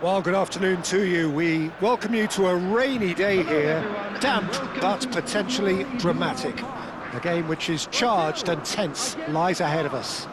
Well, good afternoon to you. We welcome you to a rainy day here, damp but potentially dramatic. A game which is charged and tense lies ahead of us.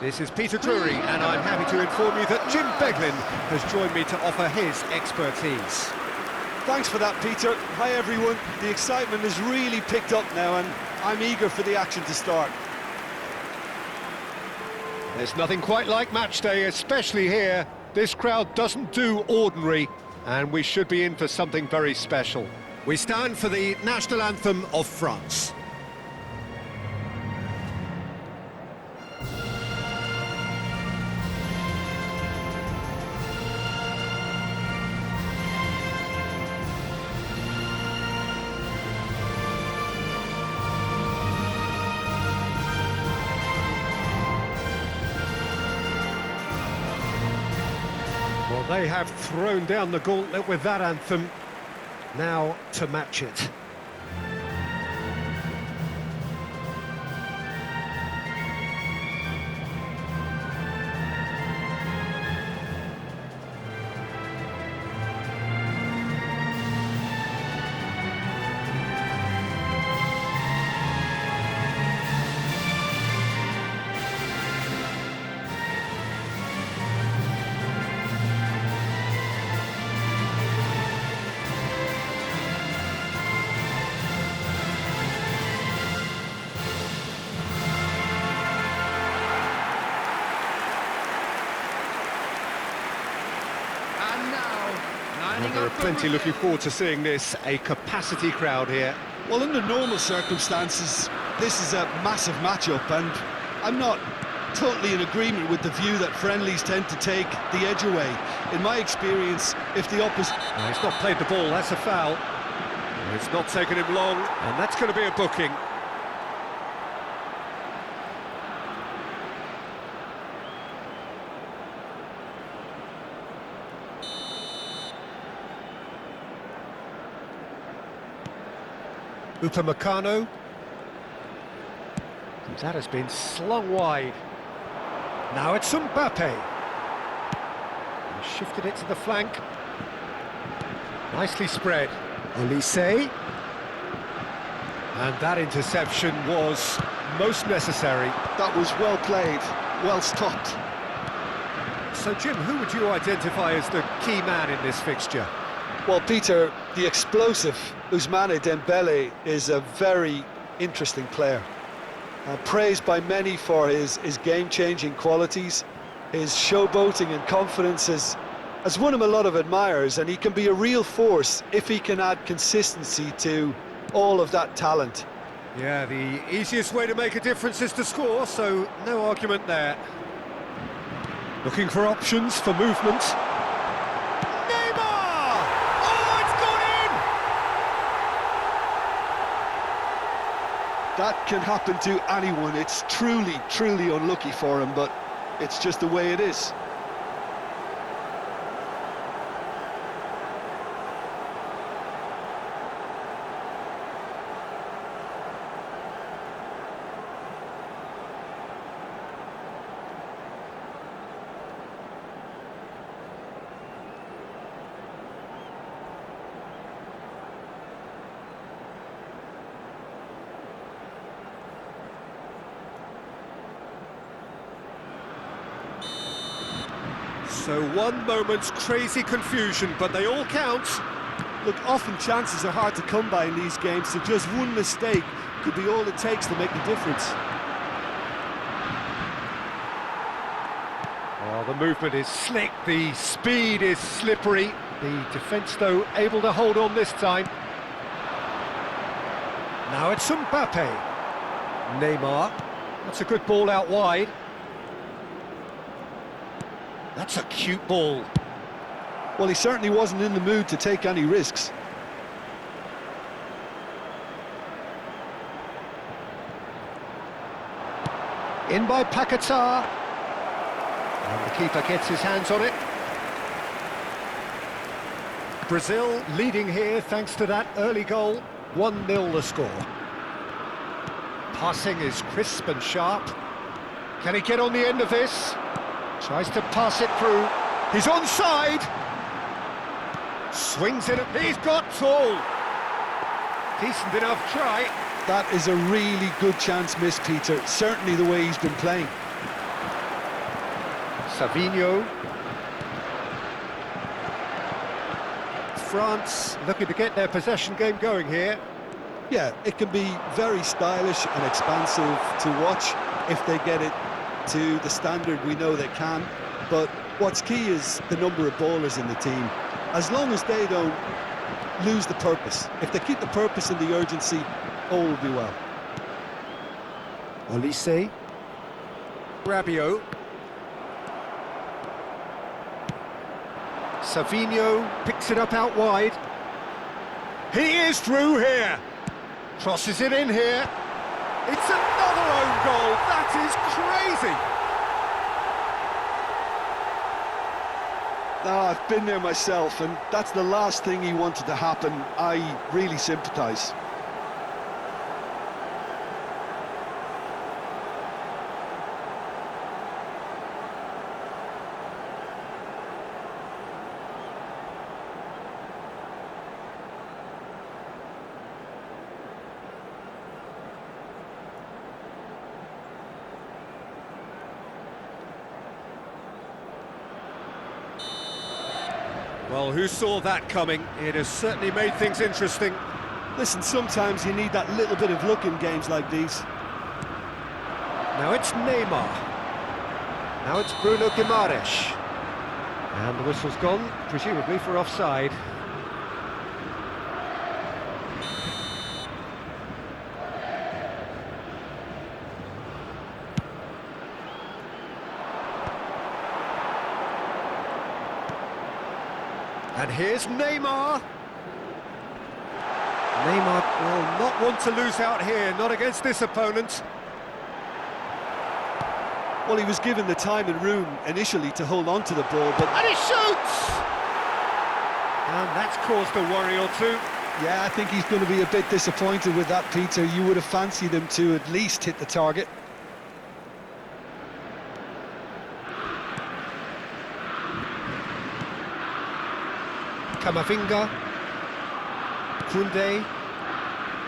This is Peter Drury, and I'm happy to inform you that Jim Beglin has joined me to offer his expertise. Thanks for that, Peter. Hi, everyone. The excitement has really picked up now, and I'm eager for the action to start. There's nothing quite like match day, especially here. This crowd doesn't do ordinary, and we should be in for something very special. We stand for the national anthem of France. Well, they have thrown down the gauntlet with that anthem. Now to match it. Well, there are plenty looking forward to seeing this, a capacity crowd here. Well, under normal circumstances, this is a massive matchup, and I'm not totally in agreement with the view that friendlies tend to take the edge away. In my experience, if the opposite... No, he's not played the ball, that's a foul. It's not taken him long, and that's going to be a booking. Upamecano. That has been slung wide. Now it's Mbappe. He shifted it to the flank. Nicely spread. Olise. And that interception was most necessary. That was well played, well stopped. So, Jim, who would you identify as the key man in this fixture? Well, Peter, the explosive Ousmane Dembele is a very interesting player. Praised by many for his game-changing qualities. His showboating and confidence has won him a lot of admirers, and he can be a real force if he can add consistency to all of that talent. Yeah, the easiest way to make a difference is to score, so no argument there. Looking for options for movement. That can happen to anyone. It's truly, truly unlucky for him, but it's just the way it is. So one moment's crazy confusion, but they all count. Look, often chances are hard to come by in these games, so just one mistake could be all it takes to make the difference. Oh, the movement is slick, the speed is slippery. The defence, though, able to hold on this time. Now it's Mbappe. Neymar. That's a good ball out wide. That's a cute ball. Well, he certainly wasn't in the mood to take any risks. In by Paquetá. And the keeper gets his hands on it. Brazil leading here thanks to that early goal. 1-0 the score. Passing is crisp and sharp. Can he get on the end of this? Tries to pass it through. He's onside. Swings it. He's got tall. Decent enough try. That is a really good chance missed, Peter. Certainly the way he's been playing. Savinho. France looking to get their possession game going here. Yeah, it can be very stylish and expansive to watch if they get it to the standard we know they can. But what's key is the number of ballers in the team. As long as they don't lose the purpose. If they keep the purpose and the urgency, all will be well. Olise. Rabiot. Savinho picks it up out wide. He is through here. Crosses it in here. It's another own goal. That is crazy. I've been there myself, and that's the last thing he wanted to happen. I really sympathise. Well, who saw that coming? It has certainly made things interesting. Listen, sometimes you need that little bit of luck in games like these. Now it's Neymar. Now it's Bruno Guimaraes. And the whistle's gone, presumably for offside. And here's Neymar. Neymar will not want to lose out here, not against this opponent. Well, he was given the time and room initially to hold on to the ball, but... And he shoots! And that's caused a worry or two. Yeah, I think he's going to be a bit disappointed with that, Peter. You would have fancied him to at least hit the target. Camavinga, Koundé,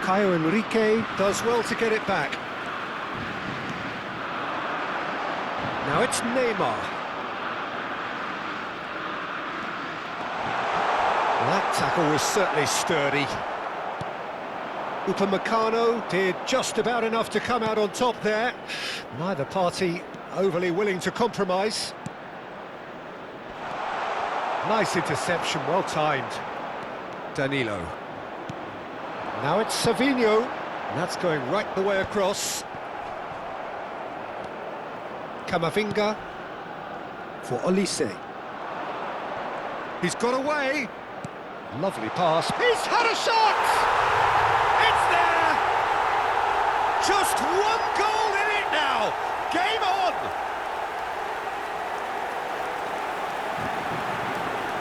Caio Henrique does well to get it back. Now it's Neymar. That tackle was certainly sturdy. Upamecano did just about enough to come out on top there. Neither party overly willing to compromise. Nice interception, well timed. Danilo. Now it's Savinho. And that's going right the way across. Camavinga For Olise. He's got away. Lovely pass. He's had a shot! It's there! Just one goal in it now! Game on!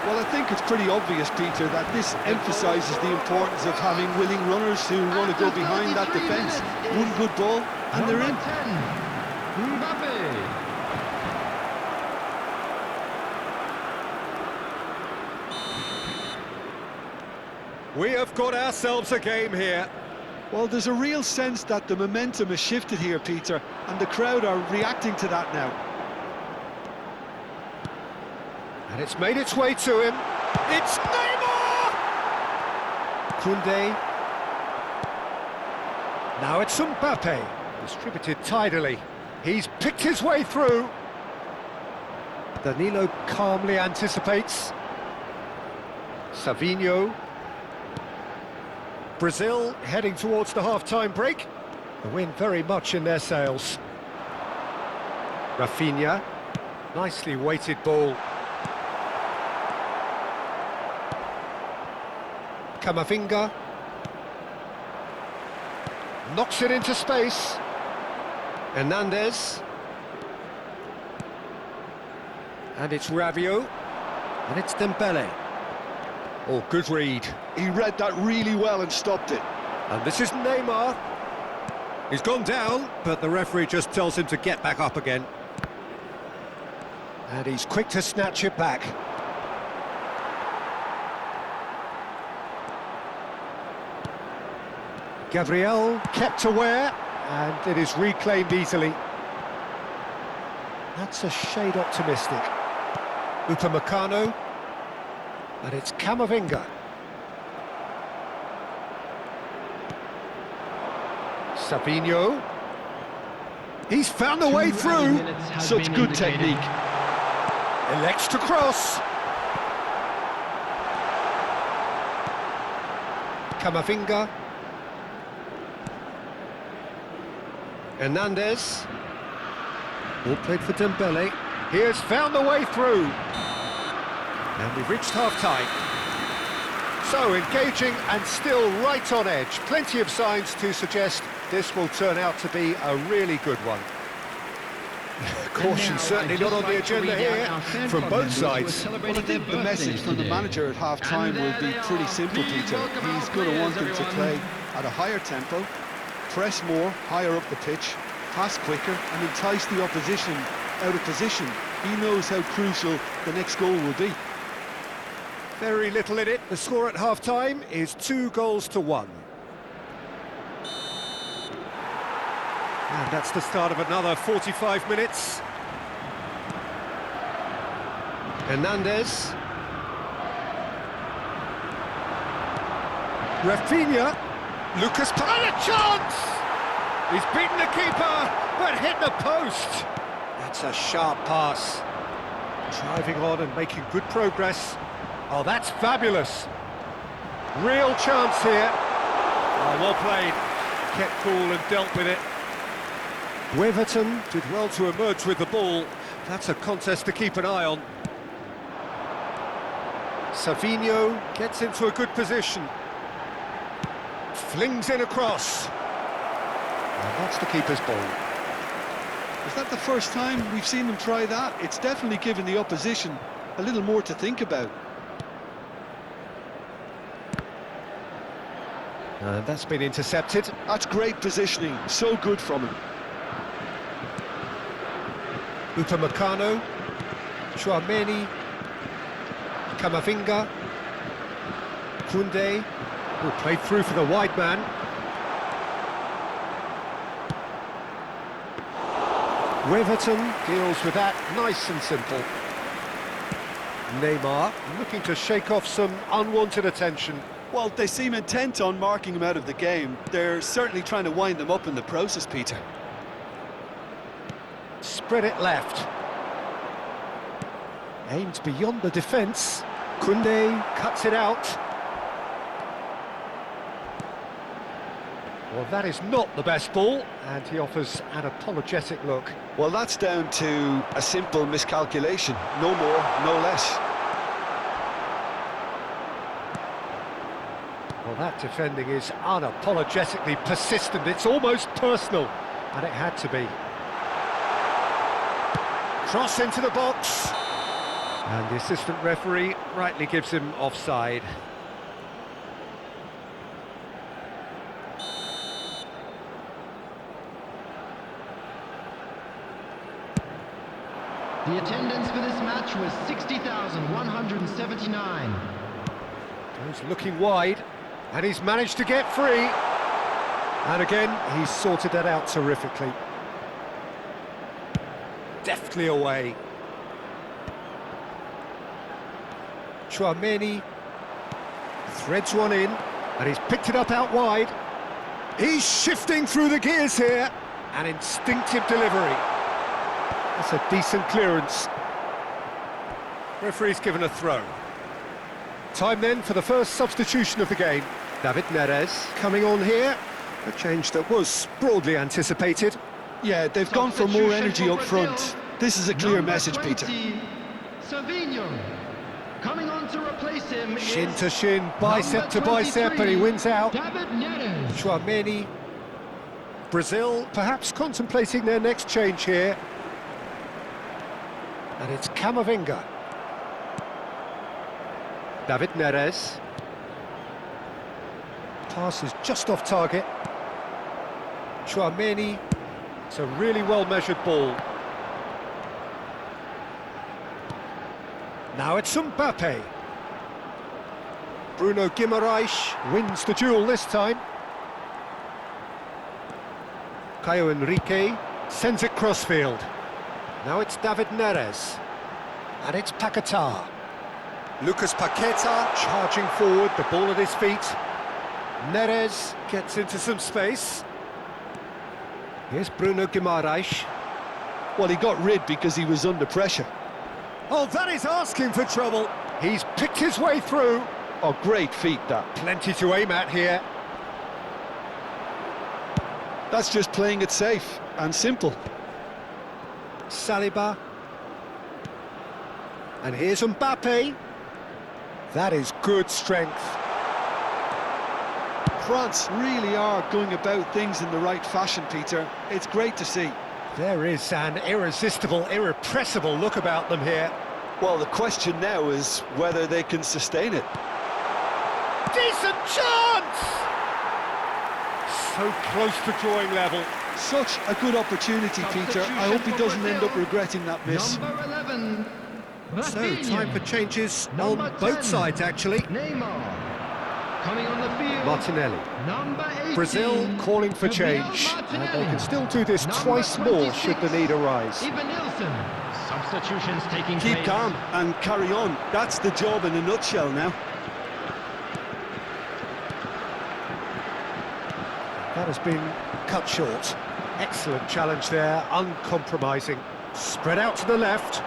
Well, I think it's pretty obvious, Peter, that this emphasises the importance of having willing runners who want to go behind that defence. One good ball, and they're in. We have got ourselves a game here. Well, there's a real sense that the momentum has shifted here, Peter, and the crowd are reacting to that now. And it's made its way to him. It's Neymar! Koundé. Now it's Mbappe. Distributed tidily. He's picked his way through. Danilo calmly anticipates. Savinho. Brazil heading towards the half-time break. The wind very much in their sails. Rafinha. Nicely weighted ball. Camavinga. Knocks it into space. Hernandez. And it's Rabiot. And it's Dembele. Oh, good read. He read that really well and stopped it. And this is Neymar. He's gone down, but the referee just tells him to get back up again. And he's quick to snatch it back. Gabriel kept aware, and it is reclaimed easily. That's a shade optimistic. Upamecano, and it's Camavinga. Savinho. He's found the way through. Such good technique. Elects to cross. Camavinga. Hernandez. Ball played for Dembele. He has found the way through. And we've reached half-time. So, engaging and still right on edge. Plenty of signs to suggest this will turn out to be a really good one. Caution certainly not on the agenda here from both sides. Well, I think the message from the manager at half-time will be pretty simple, Peter. He's going to want them to play at a higher tempo, press more, higher up the pitch, pass quicker, and entice the opposition out of position. He knows how crucial the next goal will be. Very little in it. The score at half-time is 2-1. And that's the start of another 45 minutes. Hernandez. Rafinha. Lucas Perez, a chance! He's beaten the keeper, but hit the post. That's a sharp pass. Driving on and making good progress. Oh, that's fabulous. Real chance here. Oh, well played. Kept cool and dealt with it. Weverton did well to emerge with the ball. That's a contest to keep an eye on. Savinho gets into a good position. Flings in across. And that's the keeper's ball. Is that the first time we've seen them try that? It's definitely given the opposition a little more to think about. And that's been intercepted. That's great positioning, so good from him. Upamecano, Chouameni, Camavinga, Koundé, who played through for the wide man. Weverton deals with that nice and simple. Neymar looking to shake off some unwanted attention. Well, they seem intent on marking him out of the game. They're certainly trying to wind them up in the process, Peter. Spread it left. Aimed beyond the defence. Koundé cuts it out. Well, that is not the best ball, and he offers an apologetic look. Well, that's down to a simple miscalculation. No more, no less. Well, that defending is unapologetically persistent. It's almost personal, and it had to be. Cross into the box. And the assistant referee rightly gives him offside. The attendance for this match was 60,179. He's looking wide, and he's managed to get free. And again, he's sorted that out terrifically. Deftly away. Chouameni threads one in, and he's picked it up out wide. He's shifting through the gears here. An instinctive delivery. That's a decent clearance. Referee's given a throw. Time then for the first substitution of the game. David Neres coming on here. A change that was broadly anticipated. Yeah, they've gone for more energy up front. This is a clear message, Peter. Savinho. Coming on to replace him. Shin to shin, bicep to bicep, and he wins out. David Neres. Chouameni. Brazil perhaps contemplating their next change here. And it's Camavinga. David Neres. Pass is just off target. Chouameni. It's a really well-measured ball. Now it's Mbappe. Bruno Guimaraes wins the duel this time. Caio Henrique sends it crossfield. Now it's David Neres. And it's Paquetá. Lucas Paquetá charging forward, the ball at his feet. Neres gets into some space. Here's Bruno Guimaraes. Well, he got rid because he was under pressure. Oh, that is asking for trouble. He's picked his way through. Oh, great feat, that. Plenty to aim at here. That's just playing it safe and simple. Saliba. And here's Mbappe. That is good strength. France really are going about things in the right fashion, Peter. It's great to see. There is an irresistible, irrepressible look about them here. Well, the question now is whether they can sustain it. Decent chance! So close to drawing level. Such a good opportunity, Peter. I hope he doesn't end up regretting that miss. Number 11. So, Rafinha. time for changes Number on both 10. sides, actually. Neymar. Coming on the field. Martinelli. Number 18. Brazil calling for Gabriel change. And they Martinelli. can still do this Number twice more should the 26. need arise. Ivan Nilsson. Substitutions taking Keep place. calm and carry on. That's the job in a nutshell now. That has been cut short. Excellent challenge there, uncompromising. Spread out to the left.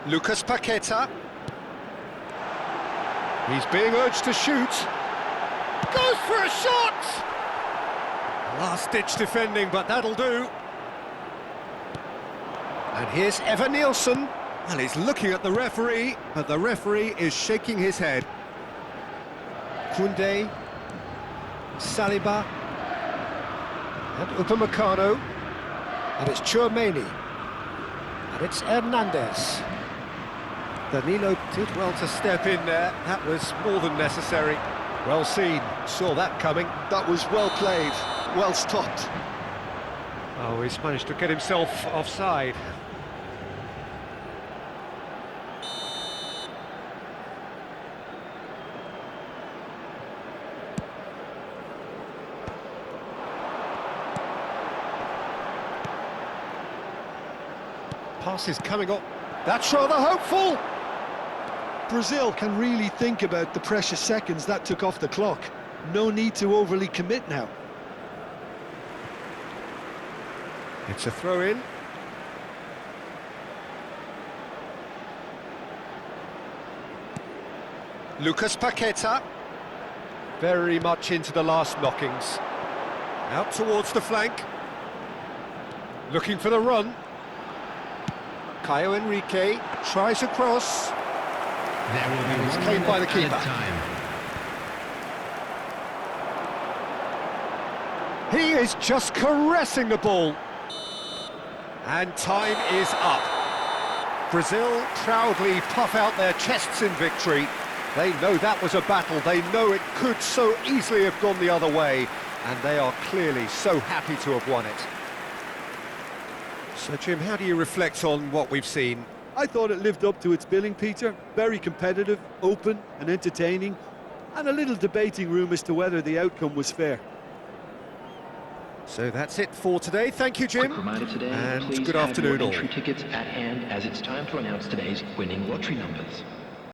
Lucas Paquetá. He's being urged to shoot. Goes for a shot! Last-ditch defending, but that'll do. And here's Evan Nielsen. Well, he's looking at the referee, but the referee is shaking his head. Koundé, Saliba, and Upamecano, and it's Tchouaméni, and it's Hernandez. Danilo did well to step in there, that was more than necessary. Well seen, saw that coming. That was well played, well stopped. Oh, he's managed to get himself offside. Pass is coming up. That's rather hopeful. Brazil can really think about the precious seconds that took off the clock. No need to overly commit now. It's a throw-in. Lucas Paquetá. Very much into the last knockings. Out towards the flank. Looking for the run. Caio Henrique tries a cross. There will be It's one cleared by the minute keeper. added time. He is just caressing the ball. And time is up. Brazil proudly puff out their chests in victory. They know that was a battle. They know it could so easily have gone the other way. And they are clearly so happy to have won it. So, Jim, how do you reflect on what we've seen? I thought it lived up to its billing, Peter. Very competitive, open and entertaining, and a little debating room as to whether the outcome was fair. So that's it for today. Thank you, Jim. Quick reminder today, And please good have afternoon your all. entry tickets at hand as it's time to announce today's winning lottery numbers.